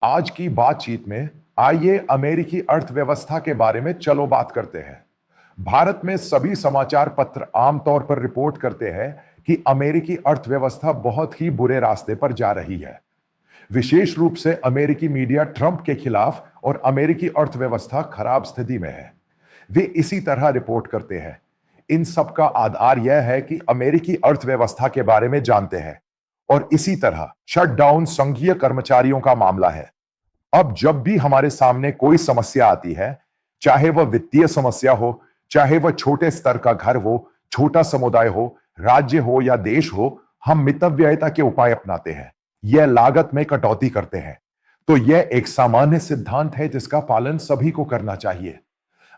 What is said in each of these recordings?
आज की बातचीत में आइए अमेरिकी अर्थव्यवस्था के बारे में चलो बात करते हैं। भारत में सभी समाचार पत्र आमतौर पर रिपोर्ट करते हैं कि अमेरिकी अर्थव्यवस्था बहुत ही बुरे रास्ते पर जा रही है। विशेष रूप से अमेरिकी मीडिया ट्रंप के खिलाफ और अमेरिकी अर्थव्यवस्था खराब स्थिति में है। वे इसी तरह रिपोर्ट करते हैं। इन सब का आधार यह है कि अमेरिकी अर्थव्यवस्था के बारे में जानते हैं और इसी तरह शटडाउन संघीय कर्मचारियों का मामला है। अब जब भी हमारे सामने कोई समस्या आती है, चाहे वह वित्तीय समस्या हो, चाहे वह छोटे स्तर का घर हो, छोटा समुदाय हो, राज्य हो या देश हो, हम मितव्ययिता के उपाय अपनाते हैं। यह लागत में कटौती करते हैं। तो यह एक सामान्य सिद्धांत है जिसका पालन सभी को करना चाहिए।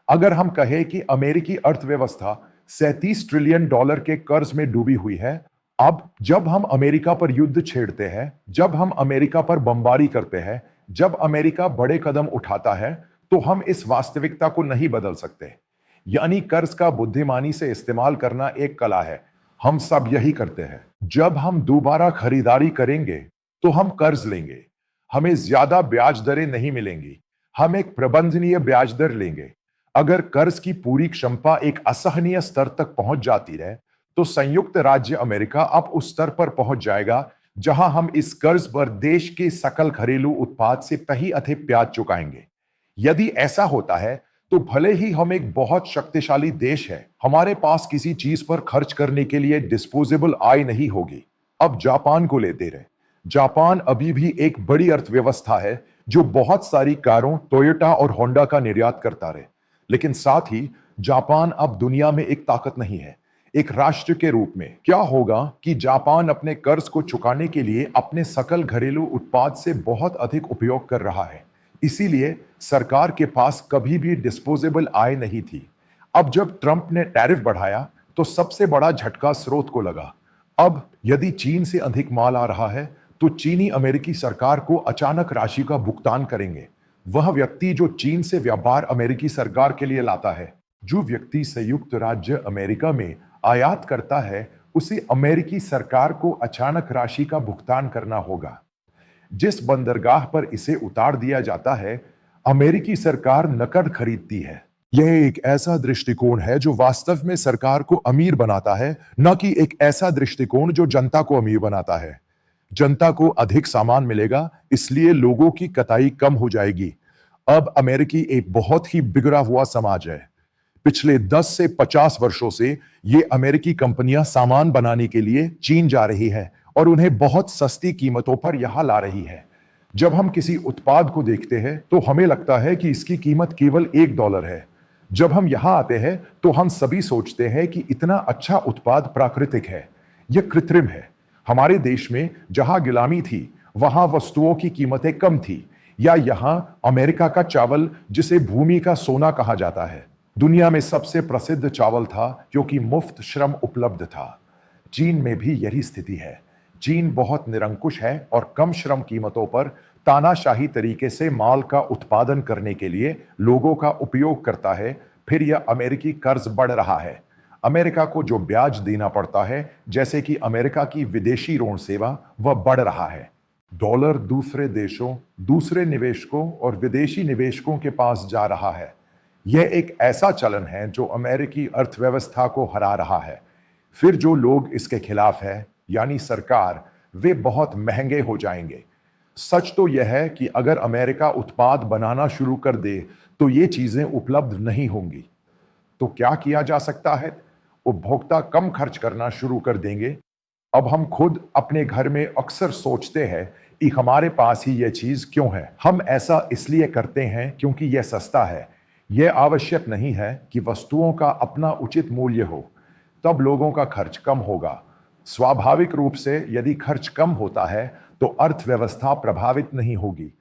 अगर हम कहें कि अमेरिकी अर्थव्यवस्था 37 ट्रिलियन डॉलर के कर्ज में डूबी हुई है, अब जब हम अमेरिका पर युद्ध छेड़ते हैं, जब हम अमेरिका पर बमबारी करते हैं, जब अमेरिका बड़े कदम उठाता है, तो हम इस वास्तविकता को नहीं बदल सकते। यानी कर्ज का बुद्धिमानी से इस्तेमाल करना एक कला है। हम सब यही करते हैं। जब हम दोबारा खरीदारी करेंगे, तो हम कर्ज लेंगे। हमें ज्यादा ब्याज दरें नहीं मिलेंगी। हम एक प्रबंधनीय ब्याज दर लेंगे। अगर कर्ज की पूरी क्षमता एक असहनीय स्तर तक पहुंच जाती है, तो संयुक्त राज्य अमेरिका अब उस स्तर पर पहुंच जाएगा जहां हम इस कर्ज पर देश के सकल घरेलू उत्पाद से कहीं अधिक ब्याज चुकाएंगे। यदि ऐसा होता है, तो भले ही हम एक बहुत शक्तिशाली देश है, हमारे पास किसी चीज पर खर्च करने के लिए डिस्पोजेबल आय नहीं होगी। अब जापान को लेते रहे। जापान अभी भी एक बड़ी अर्थव्यवस्था है जो बहुत सारी कारों, टोयोटा और होंडा का निर्यात करता रहे। लेकिन साथ ही जापान अब दुनिया में एक ताकत नहीं है, एक राष्ट्र के रूप में। क्या होगा कि जापान अपने कर्ज को चुकाने के लिए अपने सकल घरेलू उत्पाद से बहुत अधिक उपयोग कर रहा है। इसीलिए सरकार के पास कभी भी डिस्पोजेबल आय नहीं थी। अब जब ट्रंप ने टैरिफ बढ़ाया, तो सबसे बड़ा झटका स्रोत को लगा। अब यदि चीन से अधिक माल आ रहा है, तो चीनी अमेरिकी सरकार को अचानक राशि का भुगतान करेंगे। वह व्यक्ति जो चीन से व्यापार अमेरिकी सरकार के लिए लाता है, जो व्यक्ति संयुक्त राज्य अमेरिका में आयात करता है, उसे अमेरिकी सरकार को अचानक राशि का भुगतान करना होगा। जिस बंदरगाह पर इसे उतार दिया जाता है, अमेरिकी सरकार नकद खरीदती है। यह एक ऐसा दृष्टिकोण है जो वास्तव में सरकार को अमीर बनाता है, न कि एक ऐसा दृष्टिकोण जो जनता को अमीर बनाता है। जनता को अधिक सामान मिलेगा, इसलिए लोगों की कताई कम हो जाएगी। अब अमेरिकी एक बहुत ही बिगड़ा हुआ समाज है। पिछले 10 से 50 वर्षों से ये अमेरिकी कंपनियां सामान बनाने के लिए चीन जा रही है और उन्हें बहुत सस्ती कीमतों पर यहां ला रही है। जब हम किसी उत्पाद को देखते हैं, तो हमें लगता है कि इसकी कीमत केवल $1 है। जब हम यहां आते हैं, तो हम सभी सोचते हैं कि इतना अच्छा उत्पाद प्राकृतिक है, यह कृत्रिम है। हमारे देश में जहां गुलामी थी, वहां वस्तुओं की कीमतें कम थी। या यहां अमेरिका का चावल, जिसे भूमि का सोना कहा जाता है, दुनिया में सबसे प्रसिद्ध चावल था क्योंकि मुफ्त श्रम उपलब्ध था। चीन में भी यही स्थिति है। चीन बहुत निरंकुश है और कम श्रम कीमतों पर तानाशाही तरीके से माल का उत्पादन करने के लिए लोगों का उपयोग करता है। फिर यह अमेरिकी कर्ज बढ़ रहा है। अमेरिका को जो ब्याज देना पड़ता है, जैसे कि अमेरिका की विदेशी ऋण सेवा, वह बढ़ रहा है। डॉलर दूसरे देशों, दूसरे निवेशकों और विदेशी निवेशकों के पास जा रहा है। यह एक ऐसा चलन है जो अमेरिकी अर्थव्यवस्था को हरा रहा है। फिर जो लोग इसके खिलाफ है, यानी सरकार, वे बहुत महंगे हो जाएंगे। सच तो यह है कि अगर अमेरिका उत्पाद बनाना शुरू कर दे, तो ये चीजें उपलब्ध नहीं होंगी। तो क्या किया जा सकता है? उपभोक्ता कम खर्च करना शुरू कर देंगे। अब हम खुद अपने घर में अक्सर सोचते हैं कि हमारे पास ही यह चीज क्यों है। हम ऐसा इसलिए करते हैं क्योंकि यह सस्ता है। यह आवश्यक नहीं है कि वस्तुओं का अपना उचित मूल्य हो, तब लोगों का खर्च कम होगा। स्वाभाविक रूप से यदि खर्च कम होता है, तो अर्थव्यवस्था प्रभावित नहीं होगी।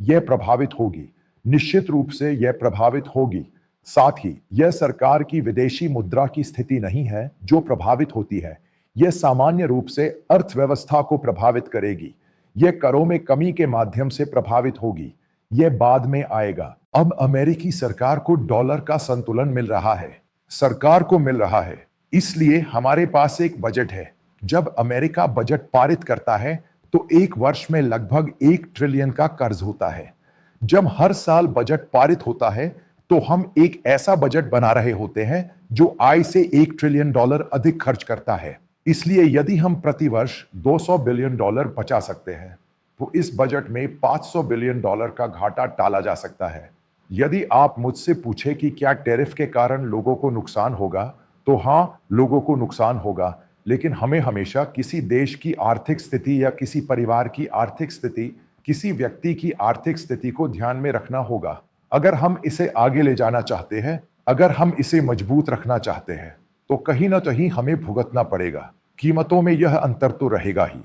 यह प्रभावित होगी, निश्चित रूप से यह प्रभावित होगी। साथ ही यह सरकार की विदेशी मुद्रा की स्थिति नहीं है जो प्रभावित होती है। यह सामान्य रूप से अर्थव्यवस्था को प्रभावित करेगी। यह करों में कमी के माध्यम से प्रभावित होगी। यह बाद में आएगा। अब अमेरिकी सरकार को डॉलर का संतुलन मिल रहा है। सरकार को मिल रहा है, इसलिए हमारे पास एक बजट है। जब अमेरिका बजट पारित करता है, तो एक वर्ष में लगभग 1 ट्रिलियन का कर्ज होता है। जब हर साल बजट पारित होता है तो हम एक ऐसा बजट बना रहे होते हैं जो आय से $1 ट्रिलियन अधिक खर्च करता है। इसलिए यदि हम प्रतिवर्ष $200 बिलियन बचा सकते हैं तो इस बजट में $500 बिलियन का घाटा टाला जा सकता है। यदि आप मुझसे पूछे कि क्या टैरिफ के कारण लोगों को नुकसान होगा, तो हाँ, लोगों को नुकसान होगा, लेकिन हमें हमेशा किसी देश की आर्थिक स्थिति या किसी परिवार की आर्थिक स्थिति, किसी व्यक्ति की आर्थिक स्थिति को ध्यान में रखना होगा। अगर हम इसे आगे ले जाना चाहते हैं, अगर हम इसे मजबूत रखना चाहते हैं, तो कहीं ना कहीं हमें भुगतना पड़ेगा। कीमतों में यह अंतर तो रहेगा ही।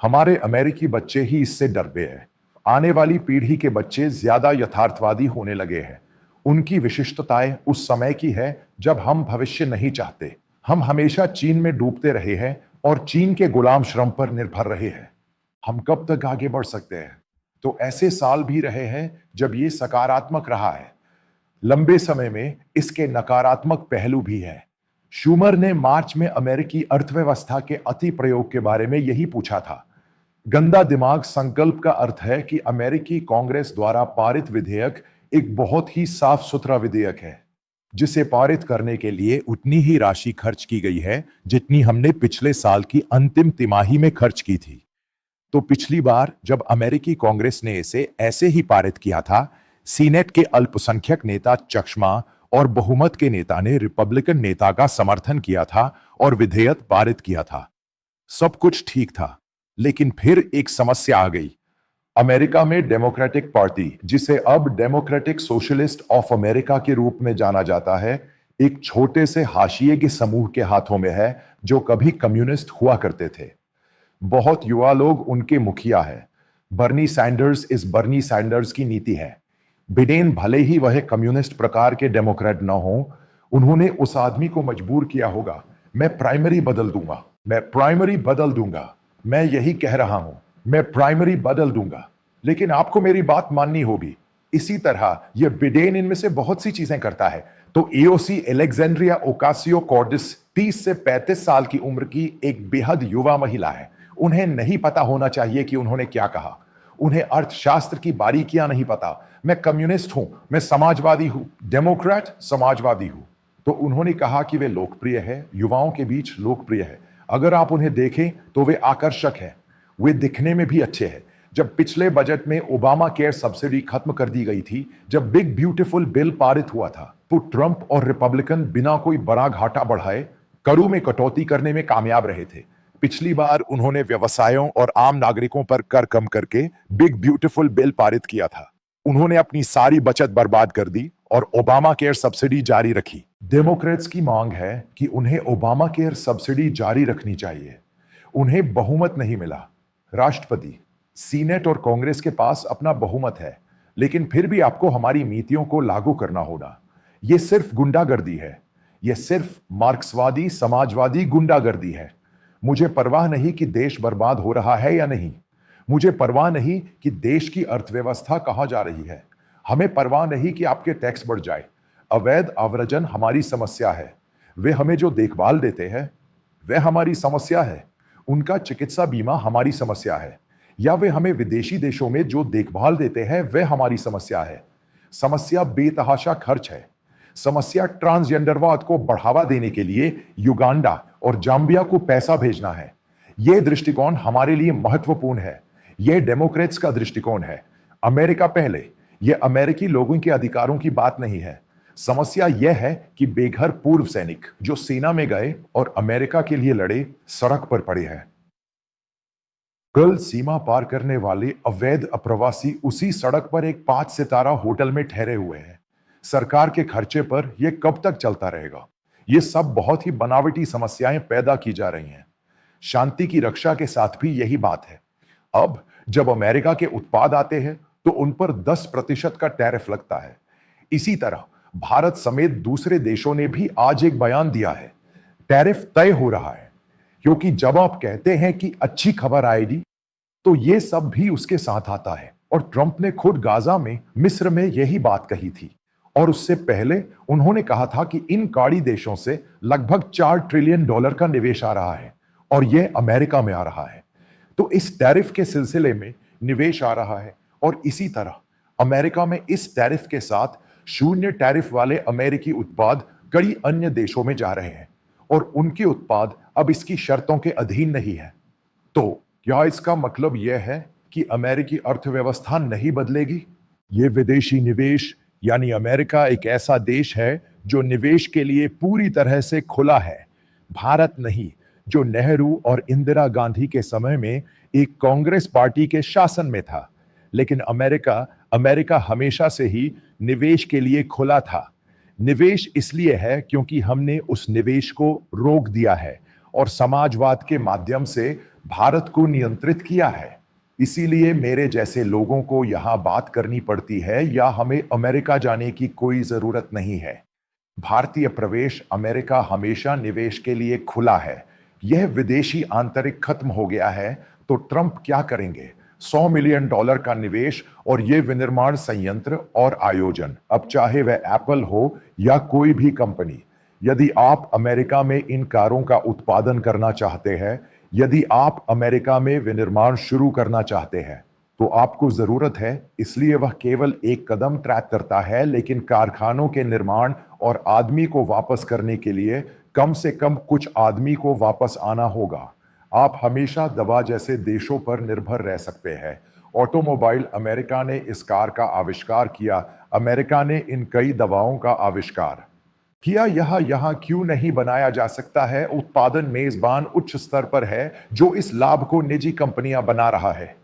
हमारे अमेरिकी बच्चे ही इससे डरते हैं। आने वाली पीढ़ी के बच्चे ज्यादा यथार्थवादी होने लगे हैं। उनकी विशिष्टताएं उस समय की है जब हम भविष्य नहीं चाहते। हम हमेशा चीन में डूबते रहे हैं और चीन के गुलाम श्रम पर निर्भर रहे हैं। हम कब तक आगे बढ़ सकते हैं? तो ऐसे साल भी रहे हैं जब ये सकारात्मक रहा है। लंबे समय में इसके नकारात्मक पहलू भी है। शूमर ने मार्च में अमेरिकी अर्थव्यवस्था के अति प्रयोग के बारे में यही पूछा था। गंदा दिमाग संकल्प का अर्थ है कि अमेरिकी कांग्रेस द्वारा पारित विधेयक एक बहुत ही साफ सुथरा विधेयक है, जिसे पारित करने के लिए उतनी ही राशि खर्च की गई है जितनी हमने पिछले साल की अंतिम तिमाही में खर्च की थी। तो पिछली बार जब अमेरिकी कांग्रेस ने इसे ऐसे ही पारित किया था, सीनेट के अल्पसंख्यक नेता चकमा और बहुमत के नेता ने रिपब्लिकन नेता का समर्थन किया था और विधेयक पारित किया था। सब कुछ ठीक था, लेकिन फिर एक समस्या आ गई। अमेरिका में डेमोक्रेटिक पार्टी, जिसे अब डेमोक्रेटिक सोशलिस्ट ऑफ अमेरिका के रूप में जाना जाता है, एक छोटे से हाशिए के समूह के हाथों में है जो कभी कम्युनिस्ट हुआ करते थे। बहुत युवा लोग उनके मुखिया है। बर्नी सैंडर्स इस बर्नी सैंडर्स की नीति है। बिडेन भले ही वह कम्युनिस्ट प्रकार के डेमोक्रेट न हो, उन्होंने उस आदमी को मजबूर किया होगा, मैं प्राइमरी बदल दूंगा, मैं प्राइमरी बदल दूंगा, मैं यही कह रहा हूं, मैं प्राइमरी बदल दूंगा, लेकिन आपको मेरी बात माननी होगी। इसी तरह यह बिडेन इनमें से बहुत सी चीजें करता है। तो एओसी एलेक्जेंड्रिया ओकासियो कॉर्डिस 30 से 35 साल की उम्र की एक बेहद युवा महिला है। उन्हें नहीं पता होना चाहिए कि उन्होंने क्या कहा। उन्हें अर्थशास्त्र की बारीकियां नहीं पता। मैं कम्युनिस्ट हूं, मैं समाजवादी हूं, डेमोक्रेट समाजवादी हूं। तो उन्होंने कहा कि वे लोकप्रिय है, युवाओं के बीच लोकप्रिय है। अगर आप उन्हें देखें तो वे आकर्षक हैं, वे दिखने में भी अच्छे हैं। जब पिछले बजट में ओबामा केयर सब्सिडी खत्म कर दी गई थी, जब बिग ब्यूटीफुल बिल पारित हुआ था, तो ट्रंप और रिपब्लिकन बिना कोई बड़ा घाटा बढ़ाए करों में कटौती करने में कामयाब रहे थे। पिछली बार उन्होंने व्यवसायों और आम नागरिकों पर कर कम करके बिग ब्यूटीफुल बिल पारित किया था। उन्होंने अपनी सारी बचत बर्बाद कर दी और ओबामा केयर सब्सिडी जारी रखी। डेमोक्रेट्स की मांग है कि उन्हें ओबामा केयर सब्सिडी जारी रखनी चाहिए। उन्हें बहुमत नहीं मिला। राष्ट्रपति, सीनेट और कांग्रेस के पास अपना बहुमत है, लेकिन फिर भी आपको हमारी नीतियों को लागू करना होगा। यह सिर्फ गुंडागर्दी है, यह सिर्फ मार्क्सवादी समाजवादी गुंडागर्दी है। मुझे परवाह नहीं कि देश बर्बाद हो रहा है या नहीं। मुझे परवाह नहीं कि देश की अर्थव्यवस्था कहां जा रही है। हमें परवाह नहीं कि आपके टैक्स बढ़ जाए। अवैध आव्रजन हमारी समस्या है। वे हमें जो देखभाल देते हैं वह हमारी समस्या है। उनका चिकित्सा बीमा हमारी समस्या है, या वे हमें विदेशी देशों में जो देखभाल देते हैं वह हमारी समस्या है। समस्या बेतहाशा खर्च है। समस्या ट्रांसजेंडरवाद को बढ़ावा देने के लिए युगांडा और जाम्बिया को पैसा भेजना है। यह दृष्टिकोण हमारे लिए महत्वपूर्ण है। यह डेमोक्रेट्स का दृष्टिकोण है। अमेरिका पहले। यह अमेरिकी लोगों के अधिकारों की बात नहीं है। समस्या यह है कि बेघर पूर्व सैनिक जो सेना में गए और अमेरिका के लिए लड़े, सड़क पर पड़े हैं। कल सीमा पार करने वाले अवैध अप्रवासी उसी सड़क पर एक 5 सितारा होटल में ठहरे हुए हैं। सरकार के खर्चे पर यह कब तक चलता रहेगा? ये सब बहुत ही बनावटी समस्याएं पैदा की जा रही हैं। शांति की रक्षा के साथ भी यही बात है। अब जब अमेरिका के उत्पाद आते हैं तो उन पर 10% का टैरिफ लगता है। इसी तरह भारत समेत दूसरे देशों ने भी आज एक बयान दिया है। टैरिफ तय हो रहा है, क्योंकि जब आप कहते हैं कि अच्छी खबर आएगी, तो यह सब भी उसके साथ आता है। और ट्रंप ने खुद गाजा में, मिस्र में यही बात कही थी। और उससे पहले उन्होंने कहा था कि इन काड़ी देशों से लगभग $4 ट्रिलियन का निवेश आ रहा है और यह अमेरिका में आ रहा है। तो इस टैरिफ के सिलसिले में निवेश आ रहा है और इसी तरह अमेरिका में इस टैरिफ के साथ शून्य टैरिफ वाले अमेरिकी उत्पाद कई अन्य देशों में जा रहे हैं और उनके उत्पाद अब इसकी शर्तों के अधीन नहीं है। तो क्या इसका मतलब यह है कि अमेरिकी अर्थव्यवस्था नहीं बदलेगी? ये विदेशी निवेश यानी अमेरिका एक ऐसा देश है जो निवेश के लिए पूरी तरह से खुला है। भारत नहीं, जो नेहरू और इंदिरा गांधी के समय में एक कांग्रेस पार्टी के शासन में था। लेकिन अमेरिका हमेशा से ही निवेश के लिए खुला था। निवेश इसलिए है क्योंकि हमने उस निवेश को रोक दिया है और समाजवाद के माध्यम से भारत को नियंत्रित किया है। इसीलिए मेरे जैसे लोगों को यहां बात करनी पड़ती है या हमें अमेरिका जाने की कोई जरूरत नहीं है। भारतीय प्रवेश अमेरिका हमेशा निवेश के लिए खुला है। यह विदेशी आंतरिक खत्म हो गया है तो ट्रंप क्या करेंगे? $100 मिलियन का निवेश और ये विनिर्माण संयंत्र और आयोजन, अब चाहे वह एप्पल हो या कोई भी कंपनी। यदि आप अमेरिका में इन कारों का उत्पादन करना चाहते हैं, यदि आप अमेरिका में विनिर्माण शुरू करना चाहते हैं, तो आपको जरूरत है, इसलिए वह केवल एक कदम ट्रैक करता है, लेकिन कारखानों के निर्माण और आदमी को वापस करने के लिए कम से कम कुछ आदमी को वापस आना होगा। आप हमेशा दवा जैसे देशों पर निर्भर रह सकते हैं। ऑटोमोबाइल अमेरिका ने इस कार का आविष्कार किया, अमेरिका ने इन कई दवाओं का आविष्कार किया। यहां क्यों नहीं बनाया जा सकता है? उत्पादन मेजबान उच्च स्तर पर है जो इस लाभ को निजी कंपनियां बना रहा है।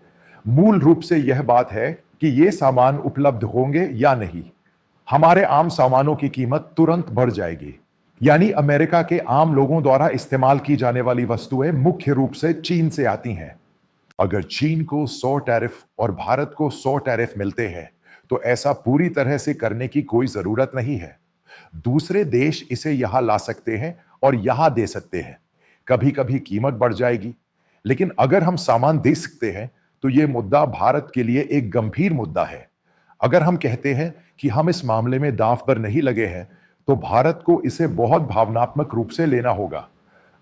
मूल रूप से यह बात है कि ये सामान उपलब्ध होंगे या नहीं। हमारे आम सामानों की कीमत तुरंत बढ़ जाएगी। यानी अमेरिका के आम लोगों द्वारा इस्तेमाल की जाने वाली वस्तुएं मुख्य रूप से चीन से आती हैं। अगर चीन को 100 टैरिफ और भारत को 100 टैरिफ मिलते हैं तो ऐसा पूरी तरह से करने की कोई जरूरत नहीं है। दूसरे देश इसे यहां ला सकते हैं और यहां दे सकते हैं। कभी कभी कीमत बढ़ जाएगी, लेकिन अगर हम सामान दे सकते हैं तो यह मुद्दा भारत के लिए एक गंभीर मुद्दा है। अगर हम कहते हैं कि हम इस मामले में दांव पर नहीं लगे हैं तो भारत को इसे बहुत भावनात्मक रूप से लेना होगा।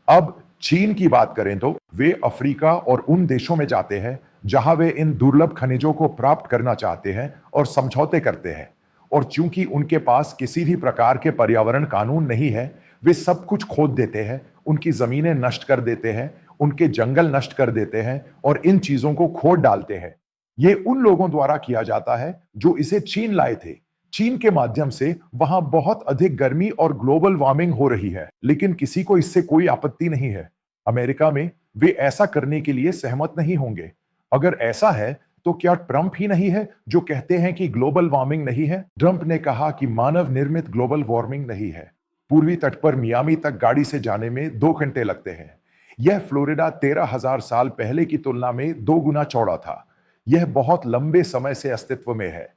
अब चीन की बात करें तो वे अफ्रीका और उन देशों में जाते हैं जहां वे इन दुर्लभ खनिजों को प्राप्त करना चाहते हैं और समझौते करते हैं। और चूंकि उनके पास किसी भी प्रकार के पर्यावरण कानून नहीं है, वे सब कुछ खोद देते हैं, उनकी जमीनें नष्ट कर देते हैं, उनके जंगल नष्ट कर देते हैं और इन चीजों को खोद डालते हैं। ये उन लोगों द्वारा किया जाता है जो इसे चीन लाए थे। चीन के माध्यम से वहां बहुत अधिक गर्मी और ग्लोबल वार्मिंग हो रही है, लेकिन किसी को इससे कोई आपत्ति नहीं है। अमेरिका में वे ऐसा करने के लिए सहमत नहीं होंगे। अगर ऐसा है तो क्या ट्रंप ही नहीं है जो कहते हैं कि ग्लोबल वार्मिंग नहीं है? ट्रंप ने कहा कि मानव निर्मित ग्लोबल वार्मिंग नहीं है। पूर्वी तट पर मियामी तक गाड़ी से जाने में 2 घंटे लगते हैं। यह फ्लोरिडा 13,000 साल पहले की तुलना में 2 गुना चौड़ा था। यह बहुत लंबे समय से अस्तित्व में है।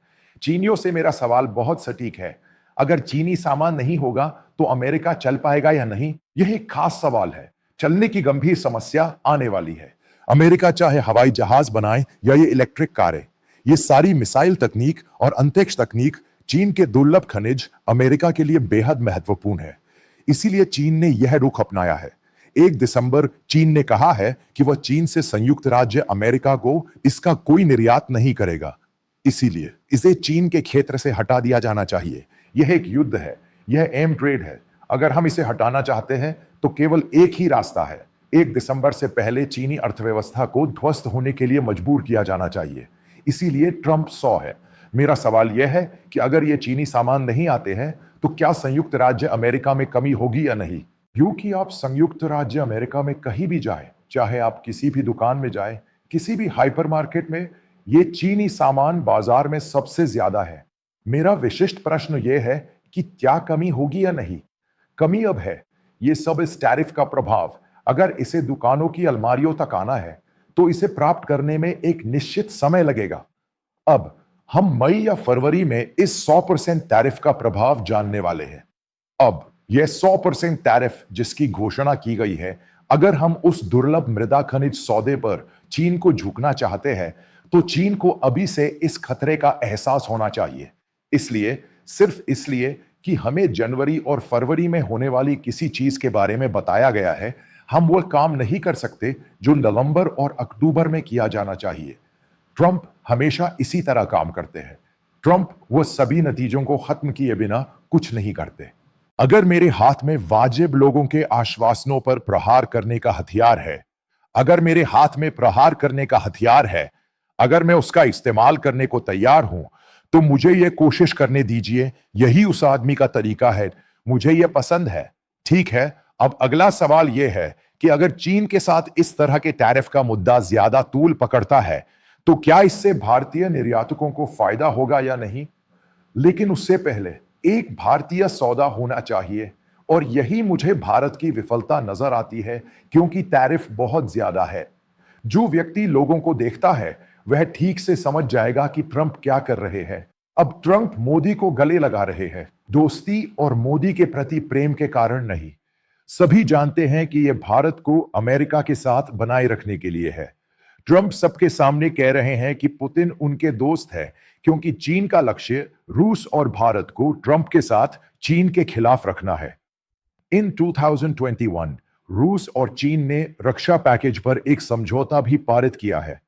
चीनियों से मेरा सवाल बहुत सटीक है। अगर चीनी सामान नहीं होगा तो अमेरिका चल पाएगा या नहीं? यह एक खास सवाल है। चलने की गंभीर समस्या आने वाली है। अमेरिका चाहे हवाई जहाज बनाए या ये इलेक्ट्रिक कारें, ये सारी मिसाइल तकनीक और अंतरिक्ष तकनीक, चीन के दुर्लभ खनिज अमेरिका के लिए बेहद महत्वपूर्ण है। इसीलिए चीन ने यह रुख अपनाया है। 1 दिसंबर चीन ने कहा है कि वह चीन से संयुक्त राज्य अमेरिका को इसका कोई निर्यात नहीं करेगा। इसीलिए इसे चीन के क्षेत्र से हटा दिया जाना चाहिए। यह एक युद्ध है, यह एम ट्रेड है। अगर हम इसे हटाना चाहते हैं तो केवल एक ही रास्ता है। 1 दिसंबर से पहले चीनी अर्थव्यवस्था को ध्वस्त होने के लिए मजबूर किया जाना चाहिए। इसीलिए ट्रंप 100 है। मेरा सवाल यह है कि अगर ये चीनी सामान नहीं आते हैं तो क्या संयुक्त राज्य अमेरिका में कमी होगी या नहीं? क्योंकि आप संयुक्त राज्य अमेरिका में कहीं भी जाए, चाहे आप किसी भी दुकान में जाए, किसी भी हाइपरमार्केट में, ये चीनी सामान बाजार में सबसे ज्यादा है। मेरा विशिष्ट प्रश्न यह है कि क्या कमी होगी या नहीं? कमी अब है। ये सब इस टैरिफ का प्रभाव। अगर इसे दुकानों की अलमारियों तक आना है तो इसे प्राप्त करने में एक निश्चित समय लगेगा। अब हम मई या फरवरी में इस 100% टैरिफ का प्रभाव जानने वाले हैं। अब यह 100% टैरिफ जिसकी घोषणा की गई है, अगर हम उस दुर्लभ मृदा खनिज सौदे पर चीन को झुकना चाहते हैं तो चीन को अभी से इस खतरे का एहसास होना चाहिए। इसलिए, सिर्फ इसलिए कि हमें जनवरी और फरवरी में होने वाली किसी चीज के बारे में बताया गया है, हम वो काम नहीं कर सकते जो नवंबर और अक्टूबर में किया जाना चाहिए। ट्रंप हमेशा इसी तरह काम करते हैं। ट्रंप वो सभी नतीजों को खत्म किए बिना कुछ नहीं करते। अगर मेरे हाथ में वाजिब लोगों के आश्वासनों पर प्रहार करने का हथियार है, अगर मेरे हाथ में प्रहार करने का हथियार है, अगर मैं उसका इस्तेमाल करने को तैयार हूं, तो मुझे यह कोशिश करने दीजिए। यही उस आदमी का तरीका है। मुझे यह पसंद है। ठीक है, अब अगला सवाल यह है कि अगर चीन के साथ इस तरह के टैरिफ का मुद्दा ज्यादा तूल पकड़ता है, तो क्या इससे भारतीय निर्यातकों को फायदा होगा या नहीं? लेकिन उससे पहले एक भारतीय सौदा होना चाहिए, और यही मुझे भारत की विफलता नजर आती है, क्योंकि टैरिफ बहुत ज्यादा है। जो व्यक्ति लोगों को देखता है वह ठीक से समझ जाएगा कि ट्रंप क्या कर रहे हैं। अब ट्रंप मोदी को गले लगा रहे हैं, दोस्ती और मोदी के प्रति प्रेम के कारण नहीं। सभी जानते हैं कि यह भारत को अमेरिका के साथ बनाए रखने के लिए है। ट्रंप सबके सामने कह रहे हैं कि पुतिन उनके दोस्त है, क्योंकि चीन का लक्ष्य रूस और भारत को ट्रंप के साथ चीन के खिलाफ रखना है। इन 2021 रूस और चीन ने रक्षा पैकेज पर एक समझौता भी पारित किया है।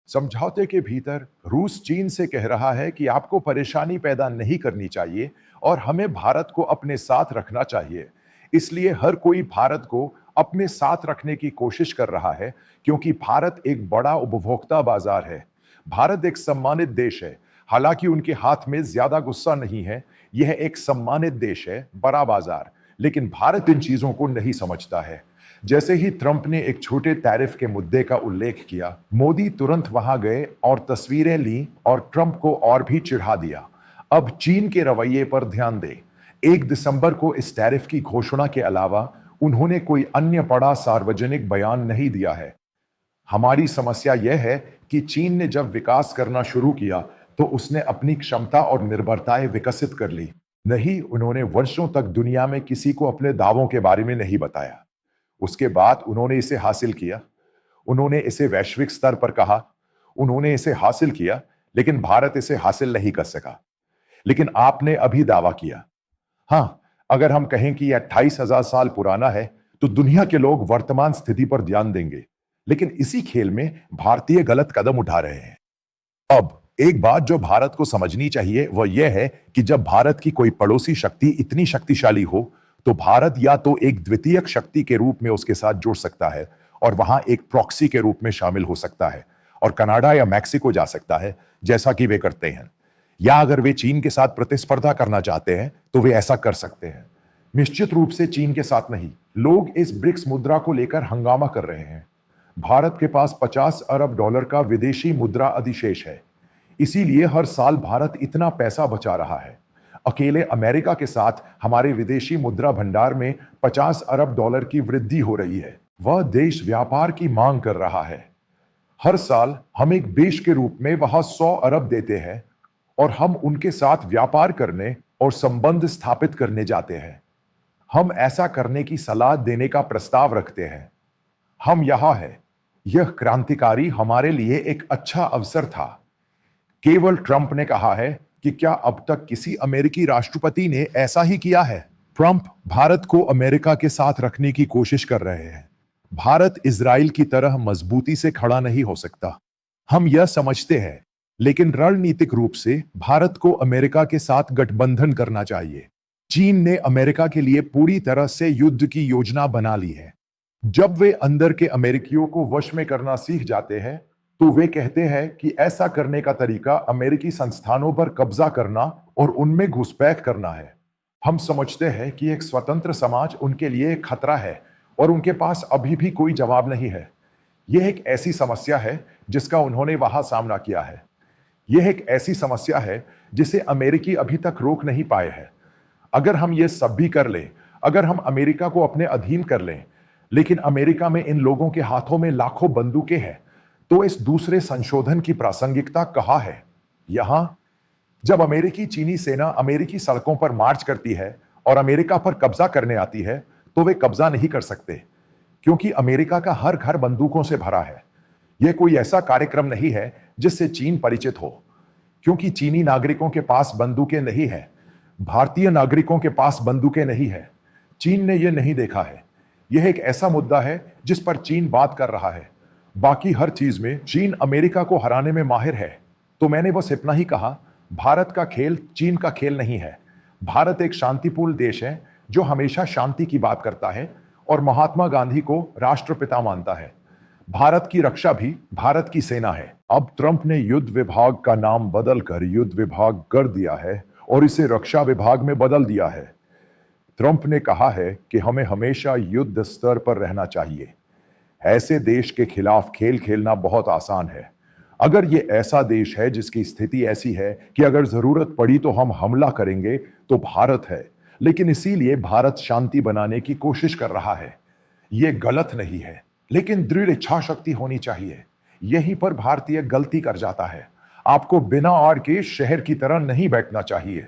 समझौते के भीतर रूस चीन से कह रहा है कि आपको परेशानी पैदा नहीं करनी चाहिए और हमें भारत को अपने साथ रखना चाहिए। इसलिए हर कोई भारत को अपने साथ रखने की कोशिश कर रहा है, क्योंकि भारत एक बड़ा उपभोक्ता बाजार है। भारत एक सम्मानित देश है। हालांकि उनके हाथ में ज्यादा गुस्सा नहीं है। यह एक सम्मानित देश है, बड़ा बाजार। लेकिन भारत इन चीजों को नहीं समझता है। जैसे ही ट्रंप ने एक छोटे टैरिफ के मुद्दे का उल्लेख किया, मोदी तुरंत वहां गए और तस्वीरें ली और ट्रंप को और भी चिढ़ा दिया। अब चीन के रवैये पर ध्यान दें। 1 दिसंबर को इस टैरिफ की घोषणा के अलावा उन्होंने कोई अन्य बड़ा सार्वजनिक बयान नहीं दिया है। हमारी समस्या यह है कि चीन ने जब विकास करना शुरू किया तो उसने अपनी क्षमता और निर्भरताएं विकसित कर ली। नहीं, उन्होंने वर्षों तक दुनिया में किसी को अपने दावों के बारे में नहीं बताया। उसके बाद उन्होंने इसे हासिल किया। उन्होंने इसे वैश्विक स्तर पर कहा। उन्होंने इसे हासिल किया, लेकिन भारत इसे हासिल नहीं कर सका। लेकिन आपने अभी दावा किया। हां, अगर हम कहें कि यह 28,000 साल पुराना है, तो दुनिया के लोग वर्तमान स्थिति पर ध्यान देंगे। लेकिन इसी खेल में भारतीय गलत कदम उठा रहे हैं। अब एक बात जो भारत को समझनी चाहिए वह यह है कि जब भारत की कोई पड़ोसी शक्ति इतनी शक्तिशाली हो, तो भारत या तो एक द्वितीयक शक्ति के रूप में उसके साथ जुड़ सकता है और वहां एक प्रॉक्सी के रूप में शामिल हो सकता है और कनाडा या मैक्सिको जा सकता है, जैसा कि वे करते हैं। या अगर वे चीन के साथ प्रतिस्पर्धा करना चाहते हैं तो वे ऐसा कर सकते हैं। निश्चित रूप से चीन के साथ नहीं। लोग इस ब्रिक्स मुद्रा को लेकर हंगामा कर रहे हैं। भारत के पास $50 अरब का विदेशी मुद्रा अधिशेष है। इसीलिए हर साल भारत इतना पैसा बचा रहा है। अकेले अमेरिका के साथ हमारे विदेशी मुद्रा भंडार में $50 अरब की वृद्धि हो रही है। वह देश व्यापार की मांग कर रहा है। हर साल हम एक देश के रूप में वहां 100 अरब देते हैं और हम उनके साथ व्यापार करने और संबंध स्थापित करने जाते हैं। हम ऐसा करने की सलाह देने का प्रस्ताव रखते हैं। हम यहां हैं। यह क्रांतिकारी हमारे लिए एक अच्छा अवसर था। केवल ट्रंप ने कहा है कि क्या अब तक किसी अमेरिकी राष्ट्रपति ने ऐसा ही किया है? ट्रंप भारत को अमेरिका के साथ रखने की कोशिश कर रहे हैं। भारत इजराइल की तरह मजबूती से खड़ा नहीं हो सकता। हम यह समझते हैं, लेकिन रणनीतिक रूप से भारत को अमेरिका के साथ गठबंधन करना चाहिए। चीन ने अमेरिका के लिए पूरी तरह से युद्ध की योजना बना ली है। जब वे अंदर के अमेरिकियों को वश में करना सीख जाते हैं, तो वे कहते हैं कि ऐसा करने का तरीका अमेरिकी संस्थानों पर कब्जा करना और उनमें घुसपैठ करना है। हम समझते हैं कि एक स्वतंत्र समाज उनके लिए एक खतरा है और उनके पास अभी भी कोई जवाब नहीं है। यह एक ऐसी समस्या है जिसका उन्होंने वहां सामना किया है। यह एक ऐसी समस्या है जिसे अमेरिकी अभी तक रोक नहीं पाए हैं। अगर हम ये सब भी कर लें, अगर हम अमेरिका को अपने अधीन कर लें, लेकिन अमेरिका में इन लोगों के हाथों में लाखों बंदूकें हैं, तो इस दूसरे संशोधन की प्रासंगिकता कहां है? यहां, जब अमेरिकी चीनी सेना अमेरिकी सड़कों पर मार्च करती है और अमेरिका पर कब्जा करने आती है, तो वे कब्जा नहीं कर सकते, क्योंकि अमेरिका का हर घर बंदूकों से भरा है। यह कोई ऐसा कार्यक्रम नहीं है जिससे चीन परिचित हो, क्योंकि चीनी नागरिकों के पास बंदूकें नहीं है। भारतीय नागरिकों के पास बंदूकें नहीं है। चीन ने यह नहीं देखा है। यह एक ऐसा मुद्दा है जिस पर चीन बात कर रहा है। बाकी हर चीज में चीन अमेरिका को हराने में माहिर है। तो मैंने बस इतना ही कहा, भारत का खेल चीन का खेल नहीं है। भारत एक शांतिपूर्ण देश है जो हमेशा शांति की बात करता है और महात्मा गांधी को राष्ट्रपिता मानता है। भारत की रक्षा भी भारत की सेना है। अब ट्रंप ने युद्ध विभाग का नाम बदलकर युद्ध विभाग कर दिया है और इसे रक्षा विभाग में बदल दिया है। ट्रंप ने कहा है कि हमें हमेशा युद्ध स्तर पर रहना चाहिए। ऐसे देश के खिलाफ खेल खेलना बहुत आसान है। अगर ये ऐसा देश है जिसकी स्थिति ऐसी है कि अगर जरूरत पड़ी तो हम हमला करेंगे, तो भारत है। लेकिन इसीलिए भारत शांति बनाने की कोशिश कर रहा है। ये गलत नहीं है, लेकिन दृढ़ इच्छा शक्ति होनी चाहिए। यहीं पर भारतीय गलती कर जाता है। आपको बिना आड़ के शहर की तरह नहीं बैठना चाहिए।